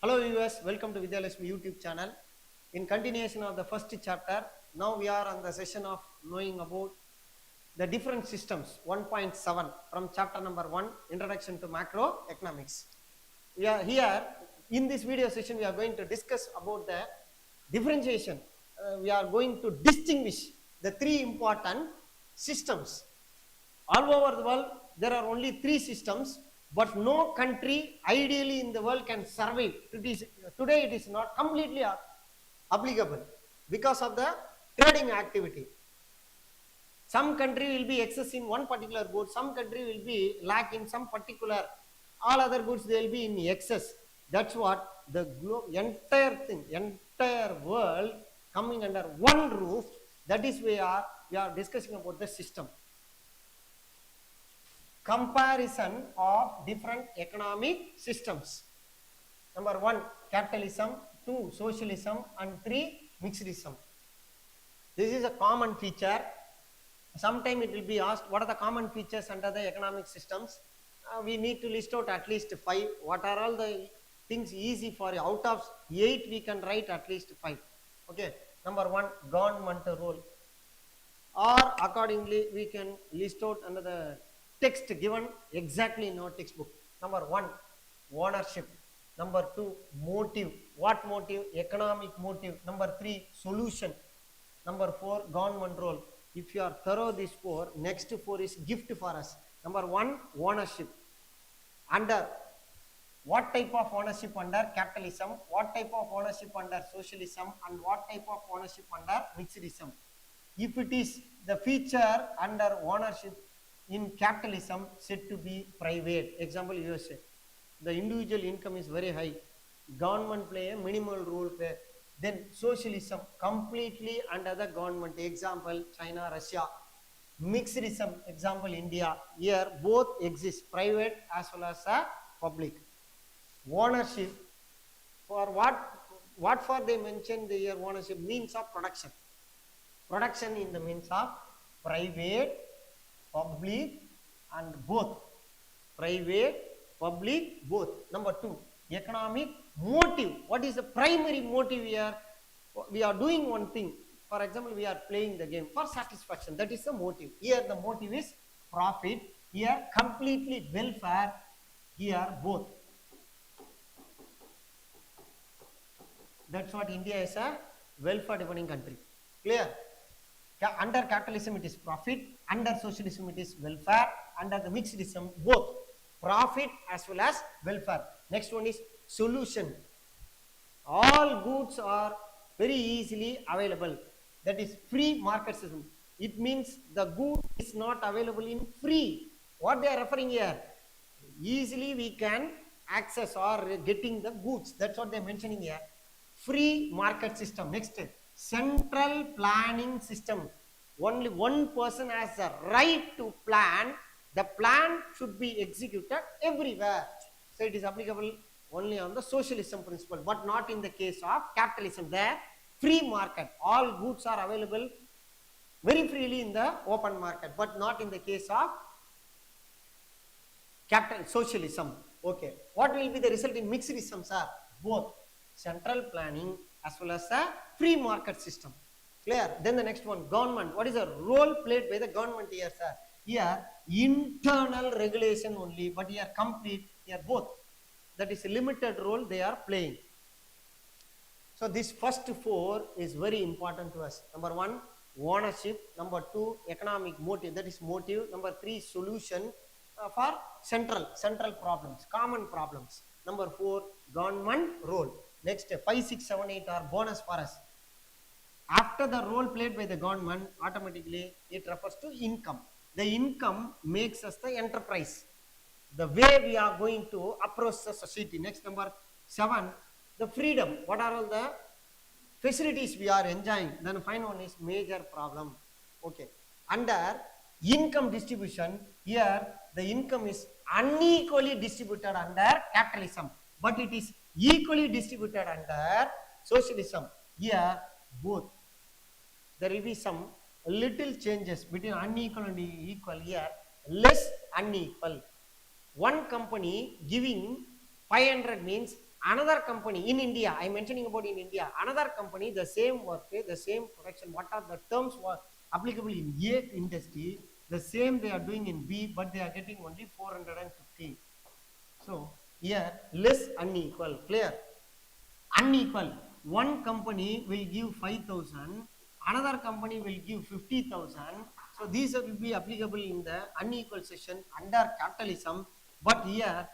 Hello viewers, welcome to Vidhyalakshmi YouTube channel. In continuation of the first chapter, now we are on the session of knowing about the different systems 1.7 from chapter number 1, Introduction to Macroeconomics. We are here in this video session, we are going to discuss about the differentiation. We are going to distinguish the three important systems. All over the world, there are only three systems, but no country ideally in the world can survive. Today it is not completely applicable because of the trading activity. Some country will be excess in one particular good, some country will be lack in some particular, all other goods they will be in excess. That's what the entire world coming under one roof. That is we are discussing about the system. Comparison of different economic systems. Number 1, capitalism, 2, socialism, and 3, mixedism. This is a common feature. Sometime it will be asked, what are the common features under the economic systems? We need to list out at least 5. What are all the things easy for you? Out of 8, we can write at least 5. Okay. Number 1, government role. Or accordingly, we can list out under the text given exactly in our textbook. Number 1, ownership. Number 2, motive. What motive? Economic motive. Number 3, solution. Number 4, government role. If you are thorough these 4, next 4 is gift for us. Number 1, ownership. Under what type of ownership under capitalism, what type of ownership under socialism, and what type of ownership under mixedism. If it is the feature under ownership in capitalism said to be private, example USA, the individual income is very high, government play a minimal role play. Then socialism completely under the government, example China, Russia. Mixedism, example India. Here both exist, private as well as public. Ownership, for what for they mentioned the here ownership, means of production. Production in the means of private, public, and both. Private, public, both. Number 2, economic motive. What is the primary motive here? We are doing one thing. For example, we are playing the game for satisfaction. That is the motive. Here the motive is profit. Here completely welfare. Here both. That's what India is, a welfare depending country. Clear? Under capitalism it is profit, under socialism it is welfare, under the mixedism both profit as well as welfare. Next one is solution. All goods are very easily available. That is free market system. It means the good is not available in free. What they are referring here? Easily we can access or getting the goods. That's what they are mentioning here. Free market system. Next, central planning system. Only one person has the right to plan. The plan should be executed everywhere. So it is applicable only on the socialism principle, but not in the case of capitalism. The free market, all goods are available very freely in the open market, but not in the case of socialism. Okay. What will be the result in mixedism, sir? Both central planning as well as a free market system. Clear? Then the next one, government. What is the role played by the government here, sir? Here, internal regulation only, but here complete, here both. That is a limited role they are playing. So this first 4 is very important to us. Number 1, ownership. Number 2, economic motive. That is motive. Number 3, solution for central problems, common problems. Number 4, government role. Next, 5, 6, 7, 8 are bonus for us. After the role played by the government, automatically it refers to income. The income makes us the enterprise. The way we are going to approach the society. Next, number 7, the freedom. What are all the facilities we are enjoying? Then final one is major problem. Okay. Under income distribution, here the income is unequally distributed under capitalism, but it is equally distributed under socialism. Here both. There will be some little changes between unequal and equal. Here less unequal. One company giving 500 means another company in India, I'm mentioning about in India, another company, the same work, the same production, what are the terms were applicable in A industry, the same they are doing in B, but they are getting only 450. So here less unequal, clear? Unequal. One company will give 5,000, another company will give 50,000. So these will be applicable in the unequal section under capitalism, but here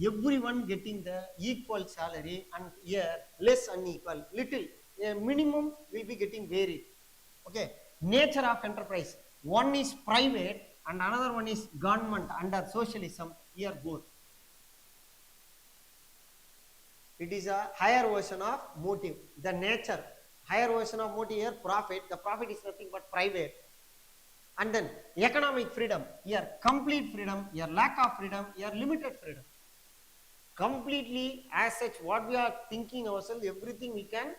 everyone getting the equal salary, and here less unequal, little, a minimum will be getting varied. Okay, nature of enterprise, one is private and another one is government under socialism, here both. It is a higher version of motive. The nature, higher version of motive here, profit. The profit is nothing but private. And then economic freedom, here complete freedom, here lack of freedom, here limited freedom. Completely as such, what we are thinking ourselves, everything we can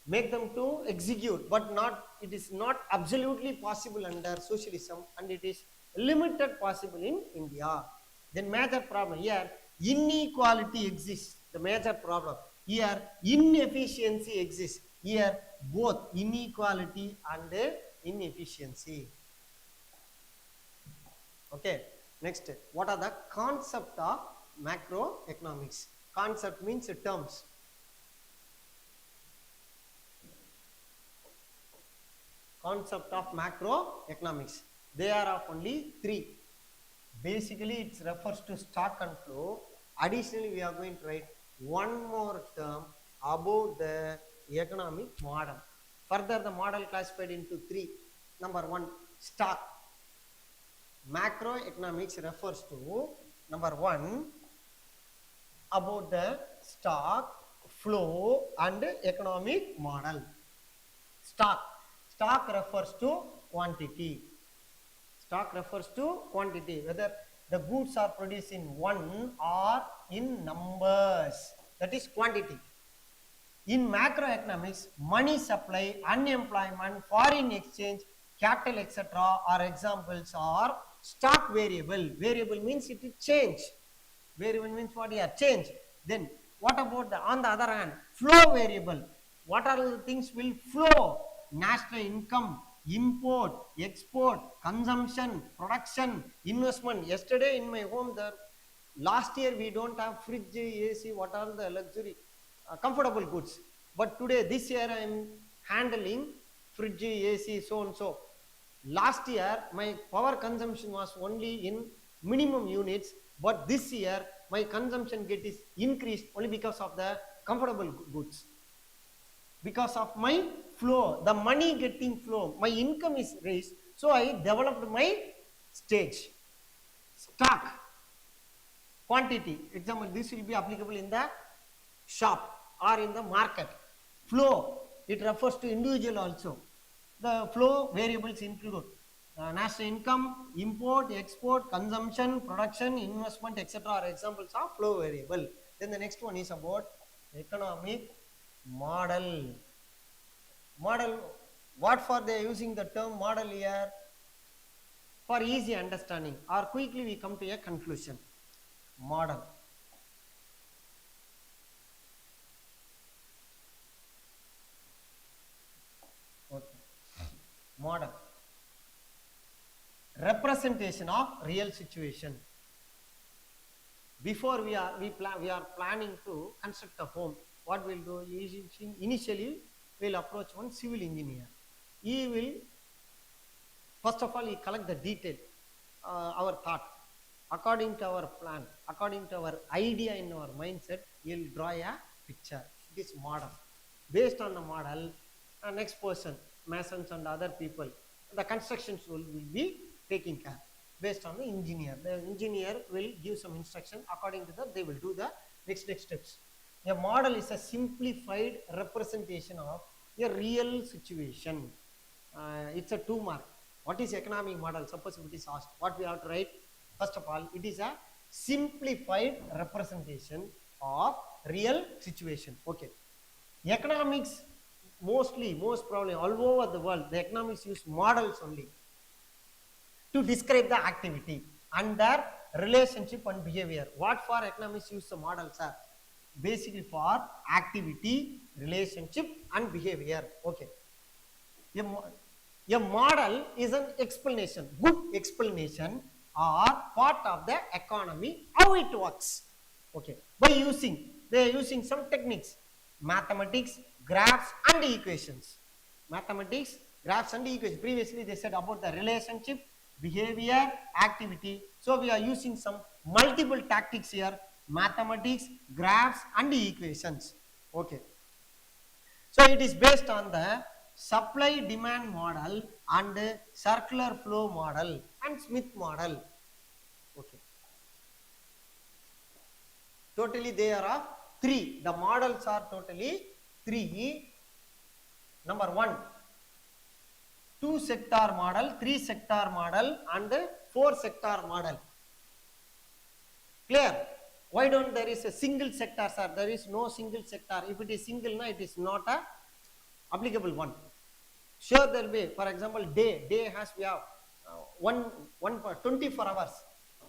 make them to execute, but not, it is not absolutely possible under socialism, and it is limited possible in India. Then major problem here, inequality exists, the major problem. Here inefficiency exists, here both inequality and inefficiency. Okay, next, what are the concept of macroeconomics? Concept means terms. Concept of macroeconomics, they are of only 3. Basically it refers to stock and flow. Additionally we are going to write one more term about the economic model. Further the model classified into 3. Number 1, stock. Macroeconomics refers to number 1 about the stock, flow and economic model. Stock. Stock refers to quantity. Stock refers to quantity, whether the goods are produced in one or in numbers, that is quantity. In macroeconomics, money supply, unemployment, foreign exchange, capital, etc. are examples are stock variable. Variable means it will change. Variable means what here? Change. Then what about the, on the other hand, flow variable? What are the things will flow? National income, import, export, consumption, production, investment. Yesterday in my home, the last year we don't have fridge, AC, what are the luxury, comfortable goods. But today, this year I am handling fridge, AC, so and so. Last year my power consumption was only in minimum units, but this year my consumption is increased only because of the comfortable goods. Because of my flow, the money getting flow, my income is raised, so I developed my stage. Stock, quantity, example, this will be applicable in the shop or in the market. Flow, it refers to individual also. The flow variables include national income, import, export, consumption, production, investment, etc. are examples of flow variable. Then the next one is about economic model. Model, what for they are using the term model here? For easy understanding, or quickly we come to a conclusion. Model. Okay. Model. Representation of real situation. Before we are planning to construct a home, what we'll do is initially we'll approach one civil engineer. He will, first of all, he collect the detail, our thought, according to our plan, according to our idea in our mindset, he'll draw a picture. It is model. Based on the model, next person, masons and other people, the constructions will be taking care. Based on the engineer will give some instruction. According to that, they will do the next steps. A model is a simplified representation of a real situation. It's a 2 mark. What is economic model? Suppose if it is asked, what we have to write? First of all, it is a simplified representation of real situation. Okay. Economics, most probably all over the world, the economics use models only to describe the activity and their relationship and behavior. What for economics use the models are? basically for activity, relationship and behavior. Okay. A model is an explanation, good explanation or part of the economy, how it works. Okay. They are using some techniques, mathematics, graphs and equations. Mathematics, graphs and equations. Previously they said about the relationship, behavior, activity. So we are using some multiple tactics here, mathematics, graphs and equations. Okay. So it is based on the supply demand model and circular flow model and Smith model. Okay. Totally they are of 3. The models are totally 3. Number 1, 2 sector model, 3 sector model and 4 sector model. Clear? Why don't there is a single sector, sir? There is no single sector. If it is single, no, it is not a applicable one. Sure, there will be, for example, day has, we have 24 hours.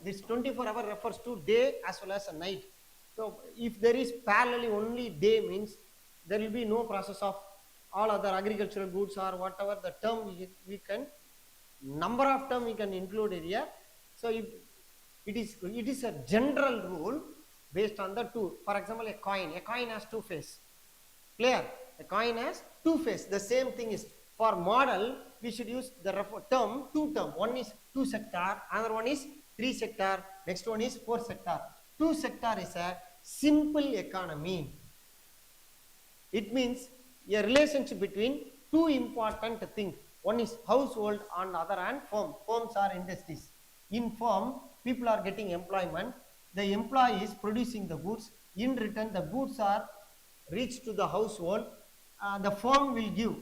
This 24 hour refers to day as well as a night. So if there is parallelly only day, means there will be no process of all other agricultural goods or whatever the term we can, number of term we can include here. So if it is a general rule based on the 2. For example, a coin has 2 faces. Clear? A coin has 2 faces. The same thing is for model, we should use the term 2 term. One is 2 sector, another one is 3 sector, next one is 4 sector. 2 sector is a simple economy. It means a relationship between 2 important things. One is household, on the other hand firm. Firms are industries. In firm, people are getting employment. The employee is producing the goods. In return, the goods are reached to the household. The firm will give.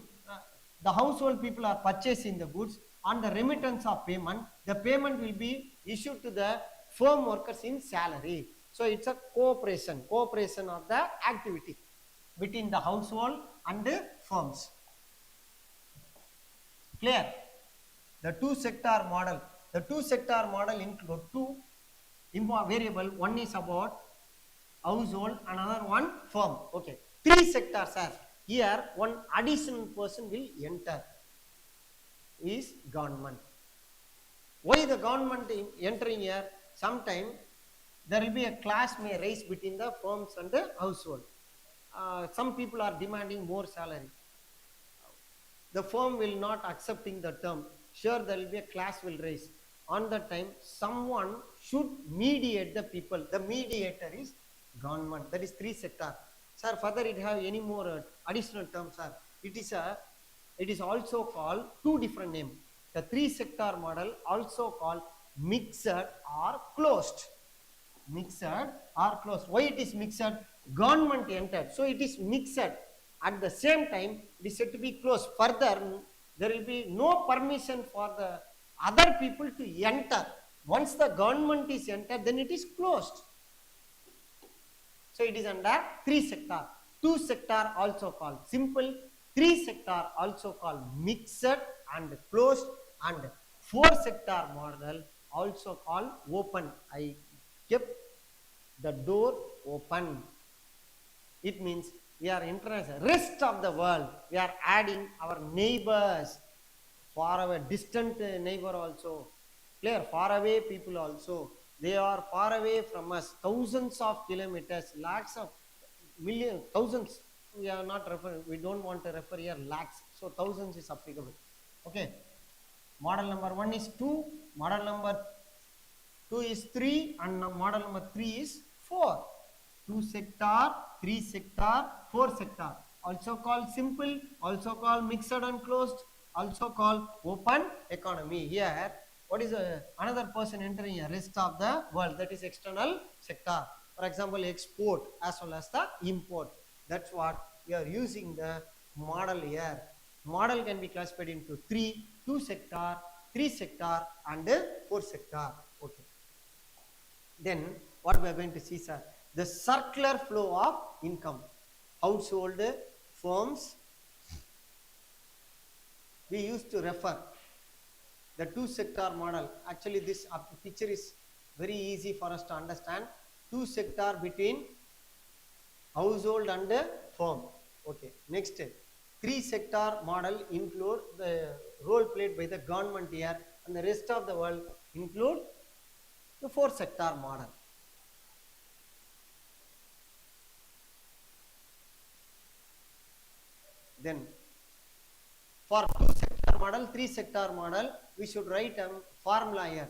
The household people are purchasing the goods. On the remittance of payment, the payment will be issued to the firm workers in salary. So it's a cooperation of the activity between the household and the firms. Clear? The 2 sector model. The 2 sector model include 2 variable. One is about household, another one firm. Okay. 3 sectors are here. One additional person will enter, is government. Why the government entering here? Sometime there will be a clash may rise between the firms and the household. Some people are demanding more salary. The firm will not accepting the term. Sure, there will be a clash will rise. On that time, someone should mediate the people. The mediator is government. That is 3 sector. Sir, further it have any more additional terms, sir? It is also called 2 different names. The 3 sector model also called mixed or closed. Mixed or closed. Why it is mixed? Government entered, so it is mixed. At the same time, it is said to be closed. Further, there will be no permission for the other people to enter. Once the government is entered, then it is closed. So it is under 3 sector. 2 sector also called simple. 3 sector also called mixed and closed. And 4 sector model also called open. I kept the door open. It means we are international. Rest of the world, we are adding our neighbors, far away, distant neighbor also. Clear? Far away people also. They are far away from us, thousands of kilometers, lakhs of millions, thousands. We are not referring. We don't want to refer here lakhs. So thousands is applicable. Okay. Model number 1 is 2. Model number 2 is 3, and model number 3 is 4. 2 sector, 3 sector, 4 sector. Also called simple, also called mixed and closed, also called open economy. Here, what is another person entering a rest of the world? That is external sector. For example, export as well as the import. That's what we are using the model here. Model can be classified into 3, 2 sector, 3 sector and 4 sector. Okay. Then what we are going to see, sir? The circular flow of income. Household, firms. We used to refer the 2 sector model. Actually, this picture is very easy for us to understand. 2 sector between household and firm. Okay, next, 3-sector model include the role played by the government here, and the rest of the world include the 4-sector model. Then for 2-sector model, 3-sector model, we should write a formula here.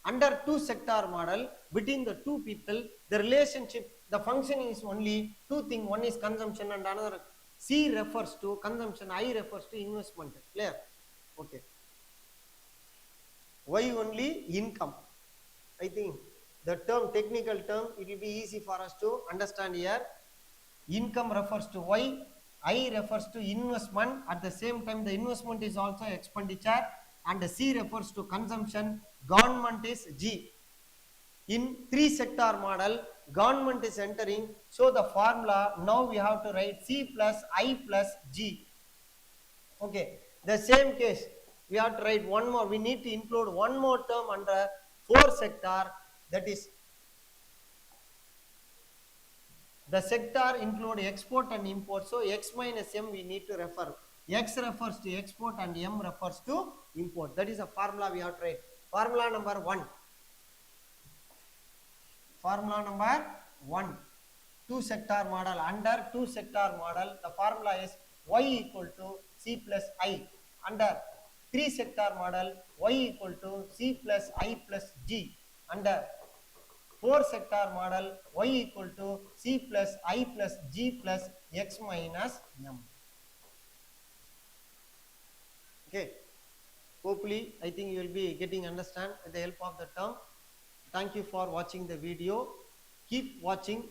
Under 2-sector model, between the two people, the relationship, the functioning is only two things. One is consumption and another, C refers to consumption, I refers to investment. Clear? Okay. Y only income. I think the term, technical term, it will be easy for us to understand here. Income refers to Y, I refers to investment. At the same time, the investment is also expenditure, and the C refers to consumption. Government is G. In 3-sector model, government is entering, so the formula now we have to write C plus I plus G. Okay, the same case we have to write one more. We need to include one more term under 4-sector, that is the sector include export and import. So X minus M we need to refer. X refers to export and M refers to import. That is a formula we have to write. Formula number 1. Formula number 1. 2-sector model. Under 2-sector model, the formula is Y equal to C plus I. Under 3-sector model, Y equal to C plus I plus G. Under 4-sector model, Y equal to C plus I plus G plus X minus M. Okay. Hopefully, I think you will be getting understand with the help of the term. Thank you for watching the video. Keep watching